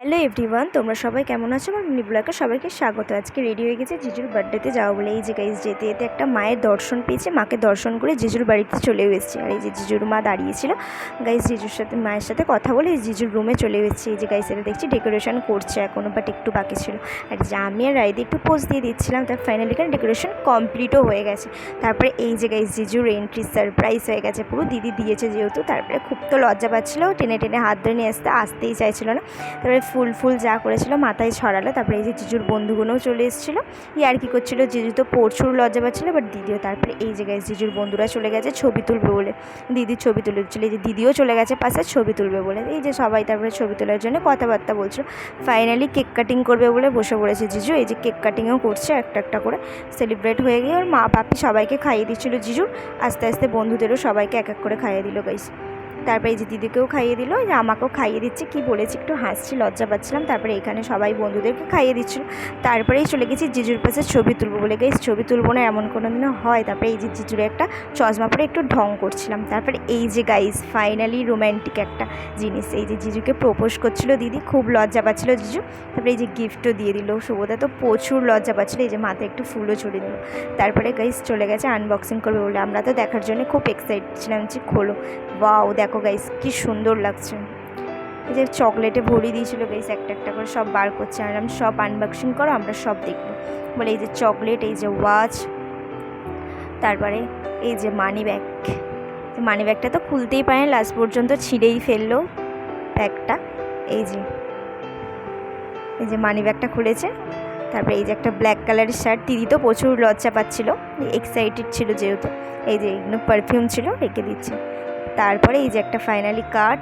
Hello everyone, তোমরা সবাই কেমন আছো? আমার মিনি ব্লগে সবাইকে স্বাগত। আজকে রেডি হয়ে গেছে জিজুর বার্থডেতে যাওয়া বলে। এই যে গাইজ যেতে যেতে একটা মায়ের দর্শন পেয়েছে, মাকে দর্শন করে জিজুর বাড়িতে চলেও এসেছি। আর এই যে জিজুর মা দাঁড়িয়েছিল, গাইজ জিজুর সাথে মায়ের সাথে কথা বলে জিজুর রুমে চলে এসেছি। এই যে গাইজ এটা দেখছি ডেকোরেশন করছে এখনও, বাট একটু বাকি ছিল। আর যে আমি আর রাইদি একটু পোজ দিয়ে দিচ্ছিলাম, তার ফাইনালি কারণ ডেকোরেশন কমপ্লিটও হয়ে গেছে। তারপরে এই যে গাইজ জিজুর এন্ট্রি সারপ্রাইজ হয়ে গেছে পুরো, দিদি দিয়েছে যেহেতু। তারপরে খুব তো লজ্জা পাচ্ছিলো, টেনে টেনে হাত ধরে নিয়ে আসতেই চাইছিল না। তারপরে ফুল যা করেছিল মাথায় ছড়ালো। তারপরে এই যে জিজুর বন্ধুগুলোও চলে এসেছিলো, আর কি করছিল। জিজু তো প্রচুর লজ্জা পাচ্ছিলো, বাট দিদিও। তারপরে এই জায়গায় জিজুর বন্ধুরা চলে গেছে ছবি তুলবে বলে, দিদির ছবি তুলে দিচ্ছিল। এই যে দিদিও চলে গেছে পাশে ছবি তুলবে বলে। এই যে সবাই তারপরে ছবি তোলার জন্য কথাবার্তা বলছিল। ফাইনালি কেক কাটিং করবে বলে বসে পড়েছে জিজু। এই যে কেক কাটিংও করছে একটা একটা করে। সেলিব্রেট হয়ে গিয়ে ওর মা বাপি সবাইকে খাইয়ে দিচ্ছিলো জিজুর। আস্তে আস্তে বন্ধুদেরও সবাইকে এক এক করে খাইয়ে দিল গাইস। তারপরে এই যে দিদিকেও খাইয়ে দিল, যে আমাকেও খাইয়ে দিচ্ছে। কি বলেছি, একটু হাসছি, লজ্জা পাচ্ছিলাম। তারপরে এখানে সবাই বন্ধুদেরকে খাইয়ে দিচ্ছিল। তারপরেই চলে গেছি জিজুর পাশে ছবি তুলবো বলে। গাইস ছবি তুলবো না এমন কোনো দিনও হয়। তারপরে এই যে জিজুর একটা চশমা পরে একটু ঢং করছিলাম। তারপরে এই যে গাইস ফাইনালি রোম্যান্টিক একটা জিনিস, এই যে জিজুকে প্রপোজ করছিল দিদি, খুব লজ্জা পাচ্ছিল জিজু। তারপরে এই যে গিফটও দিয়ে দিল। শুভদা তো প্রচুর লজ্জা পাচ্ছিলো, এই যে মাথায় একটু ফুলও ছড়িয়ে দিল। তারপরে গাইস চলে গেছে আনবক্সিং করবে বলে। আমরা তো দেখার জন্য খুব এক্সাইটেড ছিলাম যে খোলো, ওয়াও দেখো গাইস কি সুন্দর লাগছে। এই যে চকলেটে ভরিয়ে দিয়েছিল গাইস, একটা একটা করে সব বার করছে। আর আমি সব আনবক্সিং করো, আমরা সব দেখবো বলে। এই যে চকলেট, এই যে ওয়াচ, তারপরে এই যে মানি ব্যাগটা তো খুলতেই পারে, লাস্ট পর্যন্ত ছিঁড়েই ফেললো ব্যাগটা। এই যে মানি ব্যাগটা খুলেছে। তারপরে এই যে একটা ব্ল্যাক কালারের শার্ট। দিদি তো প্রচুর লজ্জা পাচ্ছিল, এক্সাইটেড ছিল যেহেতু। এই যে এগুলো পারফিউম ছিল, রেখে দিচ্ছে। তারপরে এই যে একটা ফাইনালি কাট,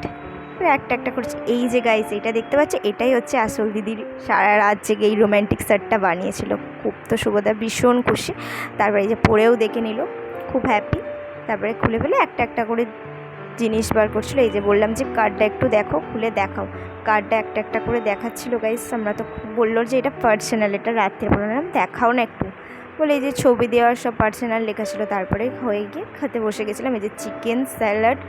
একটা একটা করছে। এই যে গাইস এটা দেখতে পাচ্ছ, এটাই হচ্ছে আসল দিদির সারা রাত জেগে এই রোম্যান্টিক সেটটা বানিয়েছিল। খুব তো শুভদা ভীষণ খুশি। তারপরে এই যে পরেও দেখে নিল, খুব হ্যাপি। তারপরে খুলে ফেলে একটা একটা করে জিনিস বার করছিলো। এই যে বললাম যে কার্ডটা একটু দেখো, খুলে দেখাও। কার্ডটা একটা একটা করে দেখাচ্ছিলো গাইস। আমরা তো বললো যে এটা পার্সোনাল, এটা রাত্রে বললাম দেখাও না একটু বলে। এই যে ছবি দেওয়ার সব পার্সোনাল লেখা ছিল। তারপরে হয়ে গিয়ে খেতে বসে গেছিলাম। এই যে চিকেন স্যালাড,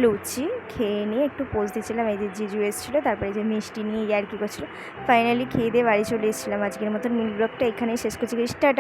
লুচি খেয়ে নিয়ে একটু পোজ দিয়েছিলাম। এই যে জিজু এসেছিলো, তারপরে এই যে মিষ্টি নিয়ে আর কি করছিলো। ফাইনালি খেয়ে দিয়ে বাড়ি চলে এসেছিলাম। আজকের মতন মিনি ব্লগটা এখানেই শেষ করছি। টাটা।